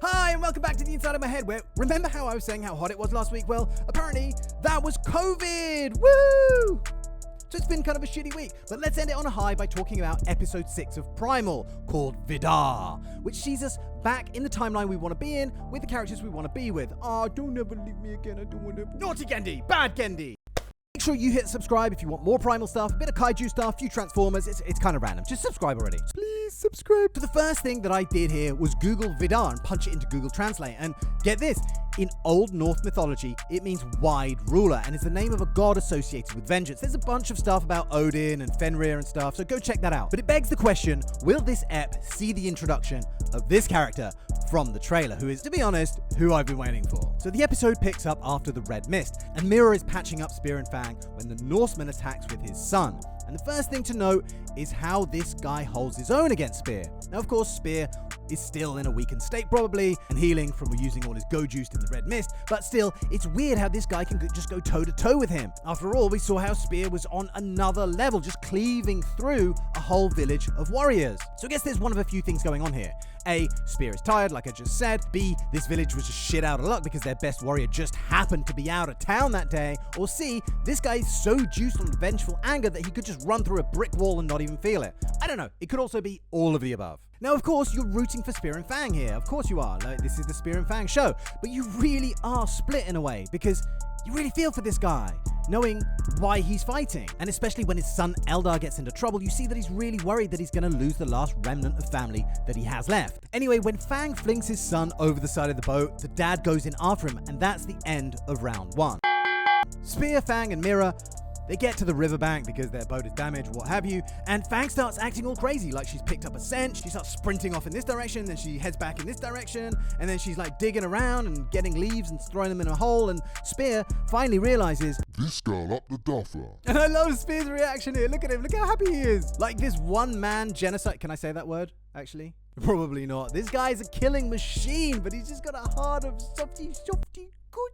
Hi, and welcome back to the Inside of My Head, where, remember how I was saying how hot it was last week? Well, apparently, that was COVID! Woo! So it's been kind of a shitty week, but let's end it on a high by talking about episode 6 of Primal, called Vidarr, which sees us back in the timeline we want to be in, with the characters we want to be with. Don't ever leave me again, I don't want to... Naughty Gendy! Bad Gendy! Make sure you hit subscribe if you want more Primal stuff, a bit of Kaiju stuff, a few Transformers. It's kind of random. Just subscribe already. Please subscribe. So the first thing that I did here was Google Vidarr and punch it into Google Translate. And get this, in Old Norse mythology, it means wide ruler and is the name of a god associated with vengeance. There's a bunch of stuff about Odin and Fenrir and stuff, so go check that out. But it begs the question, will this ep see the introduction of this character from the trailer, who is, to be honest, who I've been waiting for? So the episode picks up after the Red Mist, and Mirror is patching up Spear and Fang when the Norseman attacks with his son. And the first thing to note is how this guy holds his own against Spear. Now, of course, Spear is still in a weakened state probably, and healing from using all his go juice in the Red Mist, but still, it's weird how this guy can just go toe to toe with him. After all, we saw how Spear was on another level, just cleaving through a whole village of warriors. So I guess there's one of a few things going on here. A, Spear is tired, like I just said. B, this village was just shit out of luck because their best warrior just happened to be out of town that day. Or C, this guy is so juiced on vengeful anger that he could just run through a brick wall and not even feel it. I don't know. It could also be all of the above. Now, of course, you're rooting for Spear and Fang here. Of course you are. Like, this is the Spear and Fang show. But you really are split in a way because you really feel for this guy, knowing why he's fighting. And especially when his son Eldar gets into trouble, you see that he's really worried that he's going to lose the last remnant of family that he has left. Anyway, when Fang flings his son over the side of the boat, the dad goes in after him, and that's the end of round 1. Spear, Fang, and Mirror, they get to the riverbank because their boat is damaged, what have you, and Fang starts acting all crazy, like she's picked up a scent, she starts sprinting off in this direction, then she heads back in this direction, and then she's like digging around and getting leaves and throwing them in a hole, and Spear finally realizes, this girl up the duffer. And I love Spear's reaction here, look at him, look how happy he is. Like this one-man genocide, can I say that word, actually? Probably not. This guy's a killing machine, but he's just got a heart of softy, good.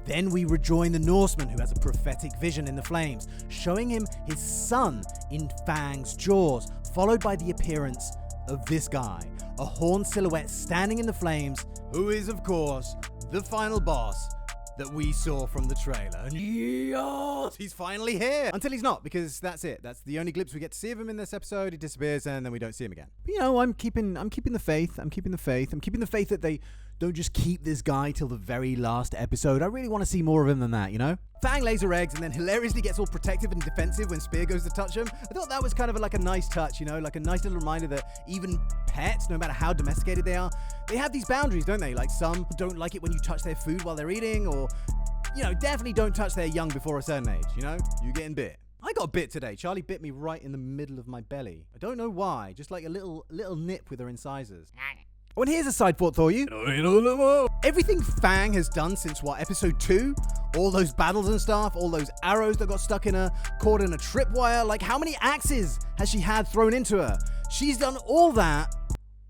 Then we rejoin the Norseman, who has a prophetic vision in the flames, showing him his son in Fang's jaws, followed by the appearance of this guy, a horned silhouette standing in the flames, who is, of course, the final boss that we saw from the trailer. And yes, he's finally here. Until he's not, because that's it. That's the only glimpse we get to see of him in this episode. He disappears, and then we don't see him again. But, you know, I'm keeping the faith. I'm keeping the faith that they don't just keep this guy till the very last episode. I really want to see more of him than that, you know? Fang lays her eggs and then hilariously gets all protective and defensive when Spear goes to touch him. I thought that was kind of like a nice touch, you know, like a nice little reminder that even pets, no matter how domesticated they are, they have these boundaries, don't they? Like some don't like it when you touch their food while they're eating, or, you know, definitely don't touch their young before a certain age, you know? You're getting bit. I got bit today. Charlie bit me right in the middle of my belly. I don't know why, just like a little nip with her incisors. Oh, and here's a side thought for you. Everything Fang has done since, what, episode 2? All those battles and stuff, all those arrows that got stuck in her, caught in a tripwire, like how many axes has she had thrown into her? She's done all that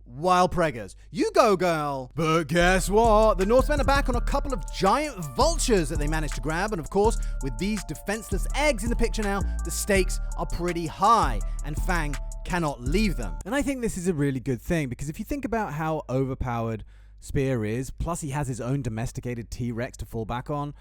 while preggers. You go, girl. But guess what? The Norsemen are back on a couple of giant vultures that they managed to grab, and of course, with these defenseless eggs in the picture now, the stakes are pretty high, and Fang cannot leave them. And I think this is a really good thing, because if you think about how overpowered Spear is, plus he has his own domesticated T-Rex to fall back on,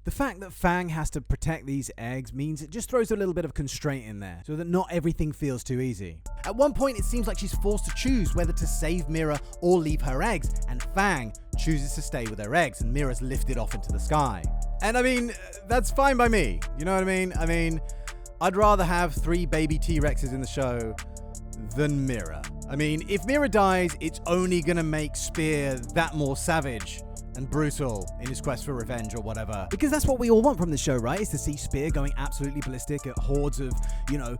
the fact that Fang has to protect these eggs means it just throws a little bit of constraint in there, so that not everything feels too easy. At one point, it seems like she's forced to choose whether to save Mirror or leave her eggs, and Fang chooses to stay with her eggs, and Mirror's lifted off into the sky. And I mean, that's fine by me. You know what I mean? I'd rather have 3 baby T-Rexes in the show than Mirror. I mean, if Mirror dies, it's only gonna make Spear that more savage and brutal in his quest for revenge or whatever. Because that's what we all want from the show, right? Is to see Spear going absolutely ballistic at hordes of, you know,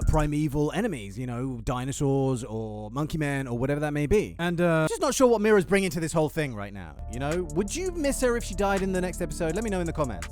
primeval enemies, you know, dinosaurs or monkey men or whatever that may be. And just not sure what Mirror's bringing to this whole thing right now, you know? Would you miss her if she died in the next episode? Let me know in the comments.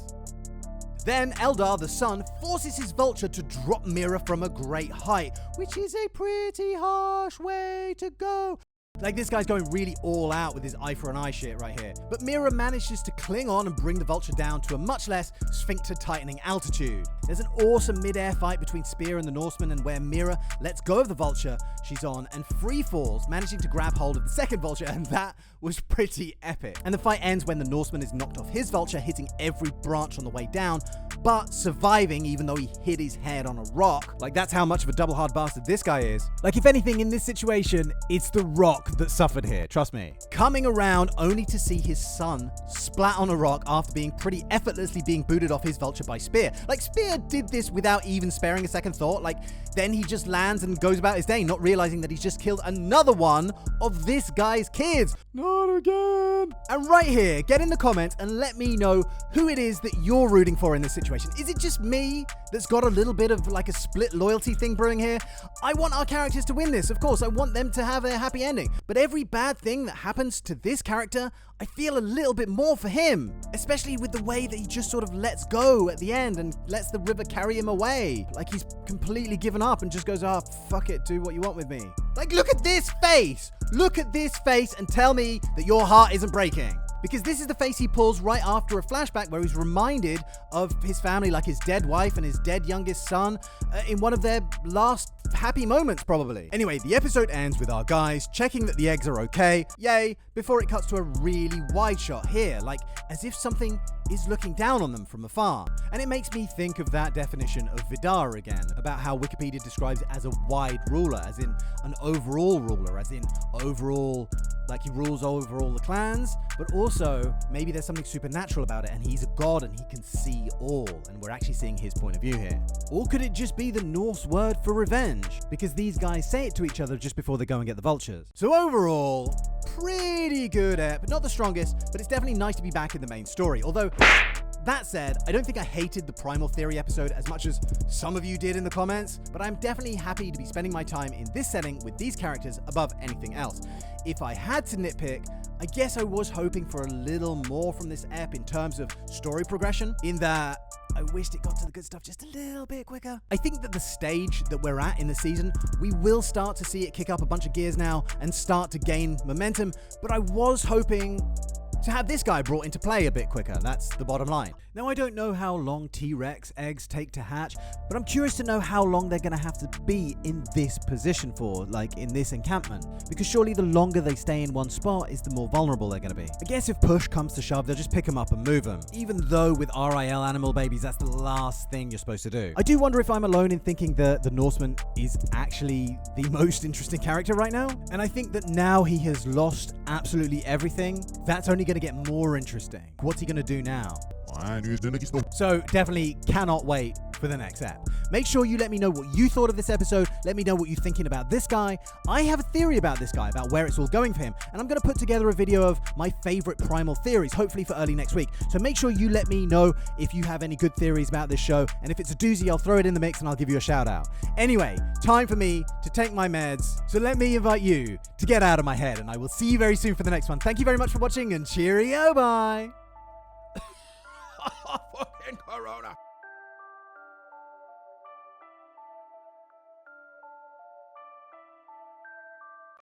Then Eldar, the son, forces his vulture to drop Mirror from a great height, which is a pretty harsh way to go. Like, this guy's going really all out with his eye for an eye shit right here. But Mirror manages to cling on and bring the vulture down to a much less sphincter-tightening altitude. There's an awesome mid-air fight between Spear and the Norseman, and where Mirror lets go of the vulture she's on and free falls, managing to grab hold of the second vulture, and that was pretty epic. And the fight ends when the Norseman is knocked off his vulture, hitting every branch on the way down, but surviving even though he hit his head on a rock. Like, that's how much of a double hard bastard this guy is. Like, if anything in this situation, it's the rock that suffered here, trust me. Coming around only to see his son splat on a rock after being pretty effortlessly being booted off his vulture by Spear. Like, Spear did this without even sparing a second thought. Like, then he just lands and goes about his day, not realizing that he's just killed another one of this guy's kids. Not again. And right here, get in the comments and let me know who it is that you're rooting for in this situation. Is it just me that's got a little bit of like a split loyalty thing brewing here? I want our characters to win this, of course. I want them to have a happy ending. But every bad thing that happens to this character, I feel a little bit more for him, especially with the way that he just sort of lets go at the end and lets the river carry him away. Like, he's completely given up and just goes, "Ah, fuck it, do what you want with me." Like, look at this face. Look at this face and tell me that your heart isn't breaking. Because this is the face he pulls right after a flashback where he's reminded of his family, like his dead wife and his dead youngest son, in one of their last happy moments, probably. Anyway, the episode ends with our guys checking that the eggs are okay, yay, before it cuts to a really wide shot here, like as if something is looking down on them from afar. And it makes me think of that definition of Vidarr again, about how Wikipedia describes it as a wide ruler, as in an overall ruler, as in overall, like he rules over all the clans, but also maybe there's something supernatural about it and he's a god and he can see all, and we're actually seeing his point of view here. Or could it just be the Norse word for revenge? Because these guys say it to each other just before they go and get the vultures. So overall, pretty good ep, not the strongest, but it's definitely nice to be back in the main story. Although, that said, I don't think I hated the Primal Theory episode as much as some of you did in the comments, but I'm definitely happy to be spending my time in this setting with these characters above anything else. If I had to nitpick, I guess I was hoping for a little more from this ep in terms of story progression, in that I wished it got to the good stuff just a little bit quicker. I think that the stage that we're at in the season, we will start to see it kick up a bunch of gears now and start to gain momentum, but I was hoping to have this guy brought into play a bit quicker. That's the bottom line. Now, I don't know how long T-Rex eggs take to hatch, but I'm curious to know how long they're going to have to be in this position for, like in this encampment, because surely the longer they stay in one spot is the more vulnerable they're going to be. I guess if push comes to shove, they'll just pick them up and move them, even though with RIL animal babies, that's the last thing you're supposed to do. I do wonder if I'm alone in thinking that the Norseman is actually the most interesting character right now, and I think that now he has lost absolutely everything, that's only going to get more interesting. What's he going to do now? So definitely cannot wait for the next ep. Make sure you let me know what you thought of this episode. Let me know what you're thinking about this guy. I have a theory about this guy, about where it's all going for him, and I'm going to put together a video of my favorite Primal theories, hopefully for early next week. So make sure you let me know if you have any good theories about this show, and if it's a doozy, I'll throw it in the mix and I'll give you a shout out. Anyway, time for me to take my meds, so let me invite you to get out of my head, and I will see you very soon for the next one. Thank you very much for watching, and cheerio, bye! Fucking Corona.